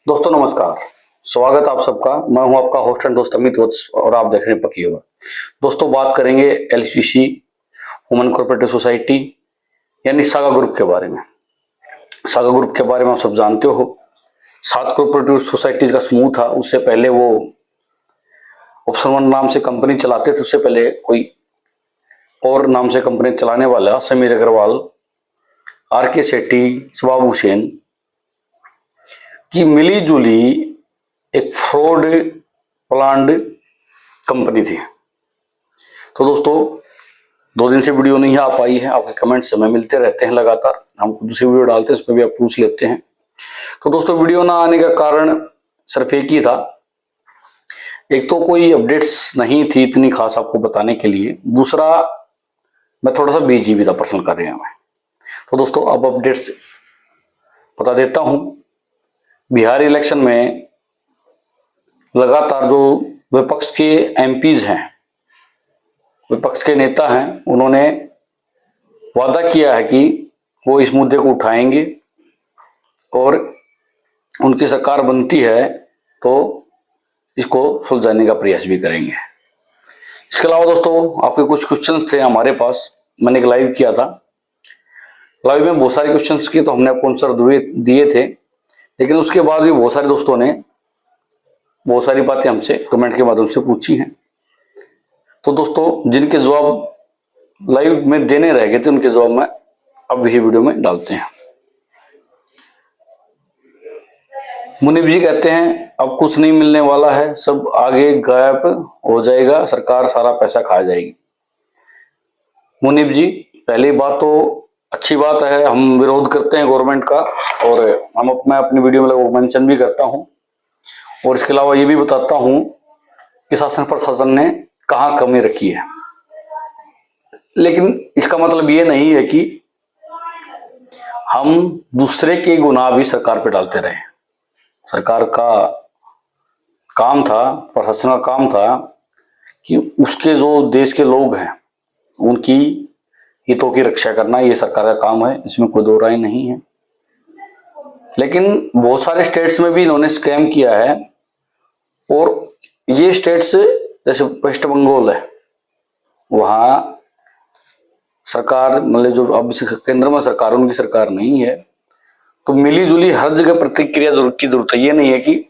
दोस्तों नमस्कार, स्वागत आप सबका। मैं हूं आपका होस्ट एंड दोस्त अमित वत्स और आप देख रहे हैं पकी खबर। दोस्तों बात करेंगे एलसीसी वुमेन कोऑपरेटिव सोसाइटी यानी सागा ग्रुप के बारे में। सागा ग्रुप के बारे में आप सब जानते हो, 7 कोऑपरेटिव सोसाइटीज का समूह था। उससे पहले वो ऑप्शन 1 नाम से कंपनी चलाते थे। उससे पहले कोई और नाम से कंपनी चलाने वाला समीर अग्रवाल, आर.के. सेठी, शबाब हुसैन की मिली जुली एक फ्रॉड प्लान्ड कंपनी थी। तो दोस्तों 2 दिन से वीडियो नहीं आ पाई है, आपके कमेंट्स हमें मिलते रहते हैं लगातार। हम दूसरी वीडियो डालते हैं, उसमें भी आप पूछ लेते हैं। तो दोस्तों वीडियो ना आने का कारण सिर्फ एक ही था। एक तो कोई अपडेट्स नहीं थी इतनी खास आपको बताने के लिए, दूसरा मैं थोड़ा सा बिजी भी था पर्सनल कार्य में। तो दोस्तों अब अपडेट्स बता देता हूं। बिहार इलेक्शन में लगातार जो विपक्ष के एमपीज हैं, विपक्ष के नेता हैं, उन्होंने वादा किया है कि वो इस मुद्दे को उठाएंगे और उनकी सरकार बनती है तो इसको सुलझाने का प्रयास भी करेंगे। इसके अलावा दोस्तों आपके कुछ क्वेश्चंस थे हमारे पास, मैंने एक लाइव किया था। लाइव में बहुत सारे क्वेश्चंस किए तो हमने आपको आंसर दिए थे, लेकिन उसके बाद भी बहुत सारे दोस्तों ने बहुत सारी बातें हमसे कमेंट के माध्यम से पूछी हैं। तो दोस्तों जिनके जवाब लाइव में देने रह गए थे उनके जवाब में अब इसी वीडियो में डालते हैं। मुनीब जी कहते हैं अब कुछ नहीं मिलने वाला है, सब आगे गायब हो जाएगा, सरकार सारा पैसा खा जाएगी। मुनीब जी पहली बात तो अच्छी बात है, हम विरोध करते हैं गवर्नमेंट का और मैं अपनी वीडियो में लगभग मेंशन भी करता हूं। और इसके अलावा ये भी बताता हूं कि शासन प्रशासन ने कहां कमी रखी है। लेकिन इसका मतलब ये नहीं है कि हम दूसरे के गुनाह भी सरकार पे डालते रहे। सरकार का काम था, प्रशासन का काम था कि उसके जो देश के लोग हैं उनकी हितों की रक्षा करना, ये सरकार का काम है, इसमें कोई दो राय नहीं है। लेकिन बहुत सारे स्टेट्स में भी इन्होंने स्कैम किया है और ये स्टेट्स जैसे वेस्ट बंगाल है, वहां सरकार मतलब जो अब केंद्र में सरकार, उनकी सरकार नहीं है, तो मिली जुली हर जगह प्रतिक्रिया की जरूरत है। ये नहीं है कि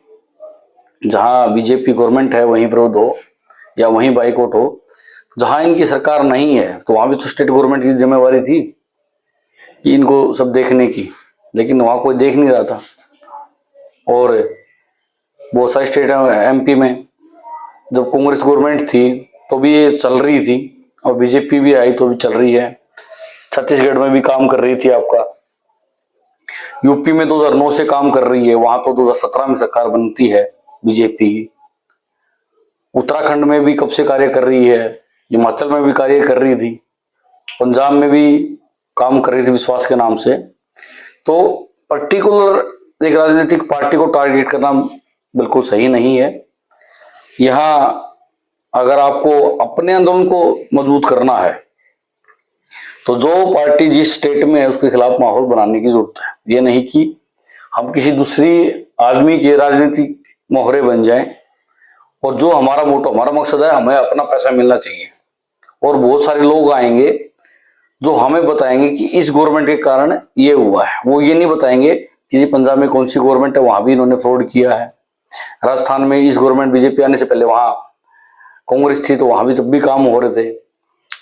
जहां बीजेपी गवर्नमेंट है वहीं विरोध हो या वहीं बाइकआउट हो। जहां इनकी सरकार नहीं है तो वहां भी तो स्टेट गवर्नमेंट की जिम्मेवारी थी कि इनको सब देखने की, लेकिन वहां कोई देख नहीं रहा था। और बहुत सारे स्टेट एमपी में जब कांग्रेस गवर्नमेंट थी तो भी ये चल रही थी और बीजेपी भी आई तो भी चल रही है। छत्तीसगढ़ में भी काम कर रही थी आपका, यूपी में 2009 से काम कर रही है, वहां तो 2017 में सरकार बनती है बीजेपी की। उत्तराखंड में भी कब से कार्य कर रही है, हिमाचल में भी कार्य कर रही थी, पंजाब में भी काम कर रही थी विश्वास के नाम से। तो पर्टिकुलर एक राजनीतिक पार्टी को टारगेट करना बिल्कुल सही नहीं है। यहाँ अगर आपको अपने आंदोलन को मजबूत करना है तो जो पार्टी जिस स्टेट में है उसके खिलाफ माहौल बनाने की जरूरत है। ये नहीं कि हम किसी दूसरी आदमी के राजनीतिक मोहरे बन जाएं। और जो हमारा मोटो, हमारा मकसद है, हमें अपना पैसा मिलना चाहिए। और बहुत सारे लोग आएंगे जो हमें बताएंगे कि इस गवर्नमेंट के कारण ये हुआ है। वो ये नहीं बताएंगे कि पंजाब में कौन सी गवर्नमेंट है, वहां भी इन्होंने फ्रॉड किया है। राजस्थान में इस गवर्नमेंट बीजेपी आने से पहले वहां कांग्रेस थी तो वहां भी तब भी काम हो रहे थे।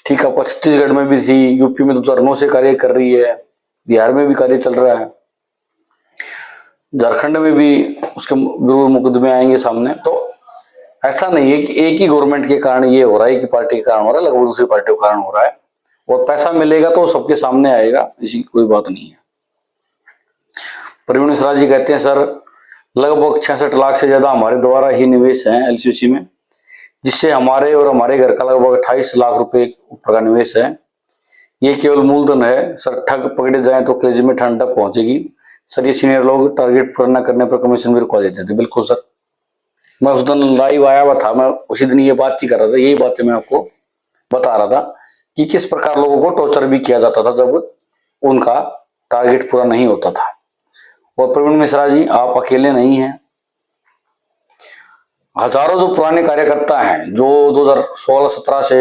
ठीक है, छत्तीसगढ़ में भी थी, यूपी में 2009 से कार्य कर रही है, बिहार में भी कार्य चल रहा है, झारखंड में भी उसके जरूर मुकदमे आएंगे सामने। तो ऐसा नहीं है कि एक ही गवर्नमेंट के कारण ये हो रहा है, एक ही पार्टी के कारण हो रहा है, लगभग दूसरी पार्टी के कारण हो रहा है। और पैसा मिलेगा तो सबके सामने आएगा, इसी कोई बात नहीं है। प्रवीण मिश्रा जी कहते हैं सर लगभग 66 लाख से ज्यादा हमारे द्वारा ही निवेश है एलसीसी में, जिससे हमारे और हमारे घर का लगभग 28 लाख रुपए ऊपर का निवेश है। ये केवल मूलधन है सर, ठग पकड़े जाए तो कलेजे में ठंडक पहुंचेगी सर। ये सीनियर लोग टारगेट पूरा न करने पर कमीशन भी रुकवा देते थे। बिल्कुल सर, मैं उस दिन लाइव आया हुआ था, मैं उसी दिन ये बात ही कर रहा था, यही बातें मैं आपको बता रहा था कि किस प्रकार लोगों को टॉर्चर भी किया जाता था जब उनका टारगेट पूरा नहीं होता था। और प्रवीण मिश्रा जी आप अकेले नहीं हैं, हजारों जो पुराने कार्यकर्ता हैं जो 2016-17 से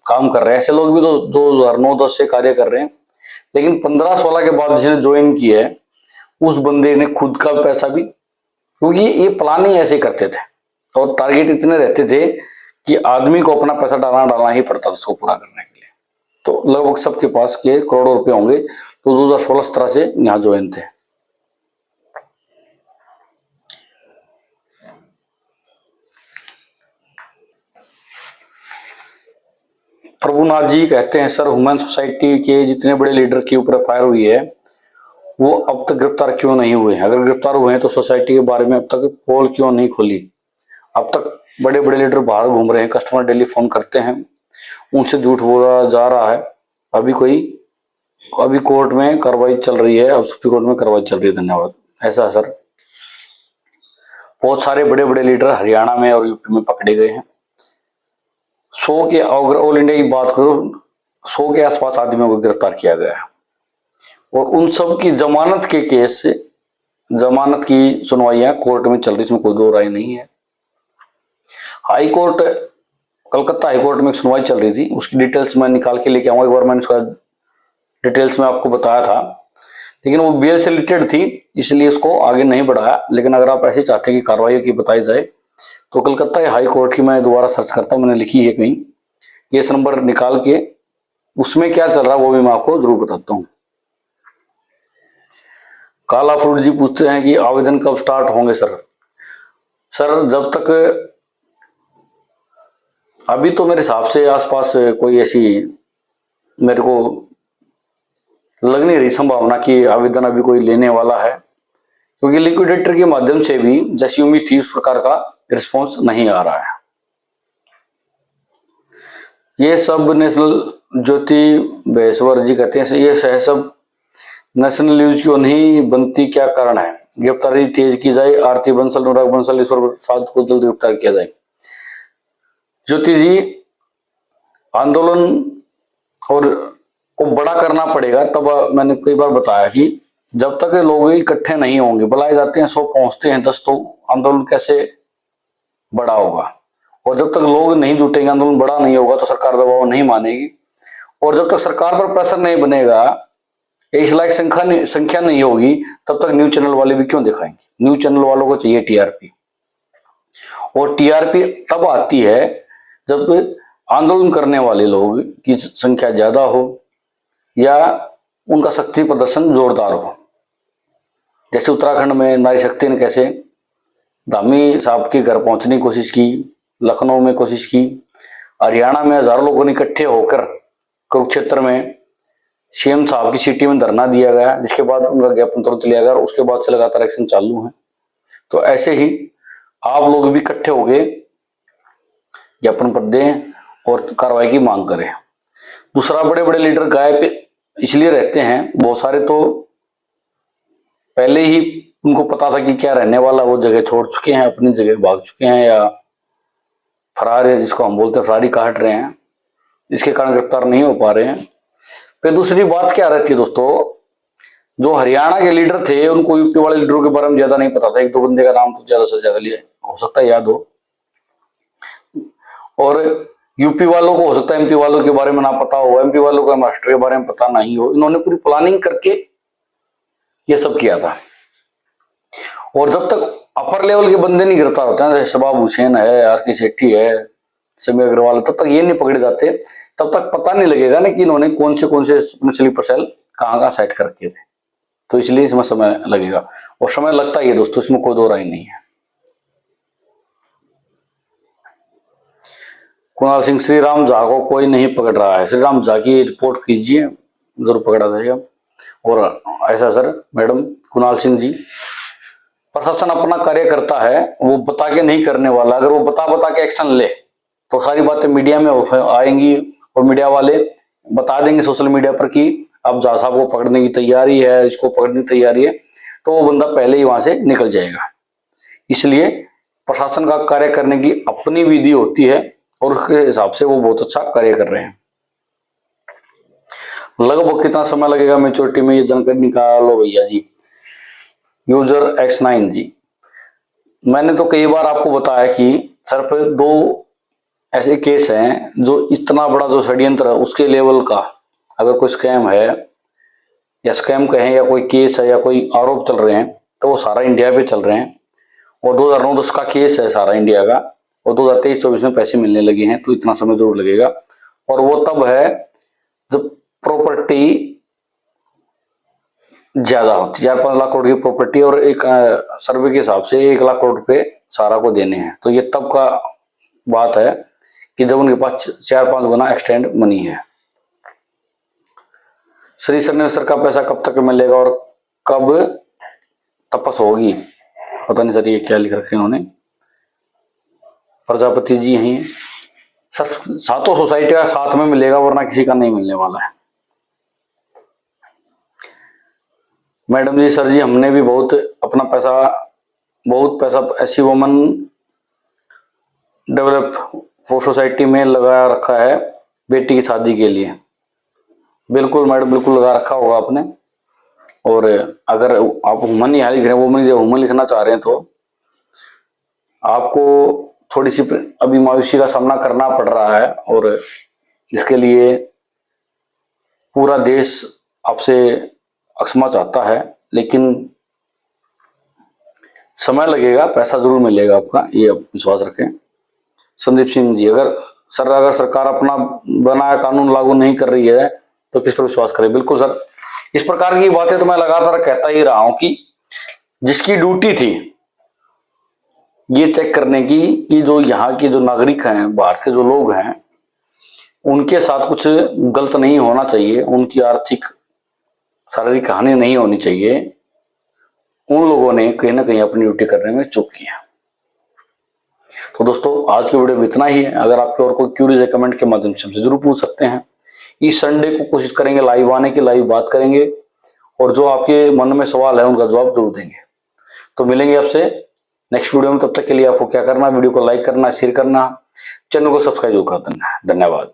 काम कर रहे हैं, ऐसे लोग भी तो 2009-10 से कार्य कर रहे हैं, लेकिन 15-16 के बाद जिसने ज्वाइन किया है उस बंदे ने खुद का पैसा भी, क्योंकि ये प्लानिंग ऐसे करते थे और टारगेट इतने रहते थे कि आदमी को अपना पैसा डालना ही पड़ता था उसको पूरा करने के लिए। तो लगभग सबके पास के करोड़ों रुपए होंगे तो 2016-17 से यहाँ ज्वाइन थे। प्रभुनाथ जी कहते हैं, सर ह्यूमन सोसाइटी के जितने बड़े लीडर के ऊपर फायर हुई है वो अब तक गिरफ्तार क्यों नहीं हुए? अगर गिरफ्तार हुए हैं तो सोसाइटी के बारे में अब तक पोल क्यों नहीं खोली? अब तक बड़े बड़े लीडर बाहर घूम रहे हैं, कस्टमर डेली फोन करते हैं, उनसे झूठ बोला जा रहा है। अभी कोर्ट में कार्रवाई चल रही है, अब सुप्रीम कोर्ट में कार्रवाई चल रही है। धन्यवाद। ऐसा सर बहुत सारे बड़े बड़े लीडर हरियाणा में और यूपी में पकड़े गए हैं। 100 के, अगर ऑल इंडिया की बात करो 100 के आसपास आदमियों को गिरफ्तार किया गया है और उन सब की जमानत के केस से जमानत की सुनवाइयां कोर्ट में चल रही, इसमें कोई दो राय नहीं है। High court, Calcutta high court में एक सुनवाई चल रही थी, उसकी डिटेल्स मैं निकाल के लेके आऊंगा, एक बार मैंने उसका डिटेल्स में आपको बताया था, लेकिन वो बेल से रिलेटेड थी इसलिए उसको आगे नहीं बढ़ाया। लेकिन अगर आप ऐसे चाहते हैं कि कार्रवाई की बताई जाए तो कलकत्ता हाई कोर्ट की मैं दोबारा सर्च करता हूँ, मैंने लिखी है कहीं केस नंबर निकाल के, उसमें क्या चल रहा है वो भी मैं आपको जरूर बताता हूँ। काला फ्रूट जी पूछते हैं कि आवेदन कब स्टार्ट होंगे सर? सर जब तक, अभी तो मेरे हिसाब से आसपास कोई ऐसी मेरे को लग नहीं रही संभावना कि आवेदन अभी कोई लेने वाला है, क्योंकि लिक्विडेटर के माध्यम से भी जैसी उम्मीद थी उस प्रकार का रिस्पॉन्स नहीं आ रहा है। ये सब नेशनल ज्योति बेसवर जी कहते हैं, ये सब नेशनल न्यूज क्यों नहीं बनती, क्या कारण है? गिरफ्तारी तेज की जाए, आरती बंसल, अनुराग बंसल, ईश्वर प्रसाद को जल्द गिरफ्तार किया जाए। ज्योति जी, आंदोलन और को बड़ा करना पड़ेगा। तब मैंने कई बार बताया कि जब तक लोग इकट्ठे नहीं होंगे, बुलाए जाते हैं 100 पहुंचते हैं 10, तो आंदोलन कैसे बड़ा होगा? और जब तक लोग नहीं जुटेंगे, आंदोलन बड़ा नहीं होगा तो सरकार दबाव नहीं मानेगी, और जब तक सरकार पर प्रेशर नहीं बनेगा, इस लायक संख्या नहीं होगी, तब तक न्यूज चैनल वाले भी क्यों दिखाएंगे? न्यूज चैनल वालों को चाहिए टीआरपी, और टीआरपी तब आती है जब आंदोलन करने वाले लोग की संख्या ज्यादा हो या उनका शक्ति प्रदर्शन जोरदार हो। जैसे उत्तराखंड में नारी शक्ति ने कैसे धामी साहब के घर पहुंचने की कोशिश की, लखनऊ में कोशिश की, हरियाणा में हजारों लोगों ने इकट्ठे होकर कुरुक्षेत्र में सीएम साहब की सिटी में धरना दिया गया, जिसके बाद उनका ज्ञापन तुरंत लिया गया और उसके बाद से लगातार एक्शन चालू है। तो ऐसे ही आप लोग भी इकट्ठे हो गए ज्ञापन पर दें और कार्रवाई की मांग करें। दूसरा, बड़े बड़े लीडर गायब इसलिए रहते हैं, बहुत सारे तो पहले ही उनको पता था कि क्या रहने वाला, वो जगह छोड़ चुके हैं, अपनी जगह भाग चुके हैं या फरार है, जिसको हम बोलते हैं फरारी काट रहे हैं, इसके कारण गिरफ्तार नहीं हो पा रहे हैं। फिर दूसरी बात क्या रहती है दोस्तों, जो हरियाणा के लीडर थे उनको यूपी वाले लीडरों के बारे में ज्यादा नहीं पता था, एक दो बंदे का नाम तो ज्यादा से ज्यादा लिया हो सकता है याद हो, और यूपी वालों को हो सकता है एमपी वालों के बारे में ना पता हो, एमपी वालों को महाराष्ट्र के बारे में पता नहीं हो। इन्होंने पूरी प्लानिंग करके ये सब किया था, और जब तक अपर लेवल के बंदे नहीं गिरफ्तार होते हैं, जैसे शबाब हुसैन है, आर.के. सेठी है, समीर अग्रवाल, तब तक ये नहीं पकड़े जाते, तब तक पता नहीं लगेगा ना कि इन्होंने कौन से अपने स्लीपर सेल कहाँ सेट कर रखे थे। तो इसलिए इसमें समय लगेगा, और समय लगता ही है दोस्तों, इसमें कोई दो राय नहीं है। कुणाल सिंह, श्री राम झा को कोई नहीं पकड़ रहा है, श्री राम झा की रिपोर्ट कीजिए, जरूर पकड़ा जाएगा। और ऐसा सर मैडम कुणाल सिंह जी, प्रशासन अपना कार्य करता है, वो बता के नहीं करने वाला। अगर वो बता के एक्शन ले तो सारी बातें मीडिया में आएंगी और मीडिया वाले बता देंगे सोशल मीडिया पर कि अब झा साहब को पकड़ने की तैयारी है, इसको पकड़ने की तैयारी है, तो वो बंदा पहले ही वहां से निकल जाएगा। इसलिए प्रशासन का कार्य करने की अपनी विधि होती है और उसके हिसाब से वो बहुत अच्छा कार्य कर रहे हैं। लगभग कितना समय लगेगा मेच्योरिटी में, ये जानकारी निकालो भैया जी। यूजर X9 जी, मैंने तो कई बार आपको बताया कि सर पे 2 ऐसे केस हैं जो इतना बड़ा जो षड्यंत्र है उसके लेवल का अगर कोई स्कैम है या स्कैम कहें या कोई केस है या कोई आरोप चल रहे हैं तो वो सारा इंडिया पे चल रहे हैं। और 2009-10 का केस है सारा इंडिया का, और 2023-24 में पैसे मिलने लगे हैं, तो इतना समय जरूर लगेगा। और वो तब है जब प्रॉपर्टी ज्यादा होती, 4-5 लाख करोड़ की प्रॉपर्टी और एक सर्वे के हिसाब से 1 लाख करोड़ रुपए सारा को देने हैं। तो ये तब का बात है कि जब उनके पास 4-5 गुना एक्सटेंड मनी है। श्री सर का पैसा कब तक मिलेगा और कब तपस होगी, पता नहीं सर ये क्या लिख रखे उन्होंने। प्रजापति जी यही सर, सातों सोसाइटी का साथ में मिलेगा वरना किसी का नहीं मिलने वाला है। मैडम जी सर जी हमने भी बहुत पैसा ऐसी वुमन डेवलप फॉर सोसाइटी में लगा रखा है बेटी की शादी के लिए। बिल्कुल मैडम, बिल्कुल लगा रखा होगा आपने। और अगर आप वुमन यहाँ लिख रहे हैं, वुमन जो वुमन लिखना चाह रहे हैं, तो आपको थोड़ी सी अभी मायूसी का सामना करना पड़ रहा है। और इसके लिए पूरा देश आपसे क्षमा चाहता है, लेकिन समय लगेगा, पैसा जरूर मिलेगा आपका, ये आप विश्वास रखें। संदीप सिंह जी अगर सरकार अपना बनाया कानून लागू नहीं कर रही है तो किस पर विश्वास करें। बिल्कुल सर, इस प्रकार की बातें तो मैं लगातार कहता ही रहा हूं कि जिसकी ड्यूटी थी ये चेक करने की कि जो यहाँ के जो नागरिक हैं, भारत के जो लोग हैं, उनके साथ कुछ गलत नहीं होना चाहिए, उनकी आर्थिक शारीरिक हानि नहीं होनी चाहिए, उन लोगों ने कहीं ना कहीं अपनी ड्यूटी करने में चूक किया। तो दोस्तों आज की वीडियो में इतना ही है। अगर आपके और कोई क्यूरीज है कमेंट के माध्यम से हमसे जरूर पूछ सकते हैं। इस संडे को कोशिश करेंगे लाइव आने की, लाइव बात करेंगे और जो आपके मन में सवाल है उनका जवाब जरूर देंगे। तो मिलेंगे आपसे नेक्स्ट वीडियो में। तब तक के लिए आपको क्या करना है, वीडियो को लाइक करना, शेयर करना, चैनल को सब्सक्राइब जरूर कर देना। धन्यवाद।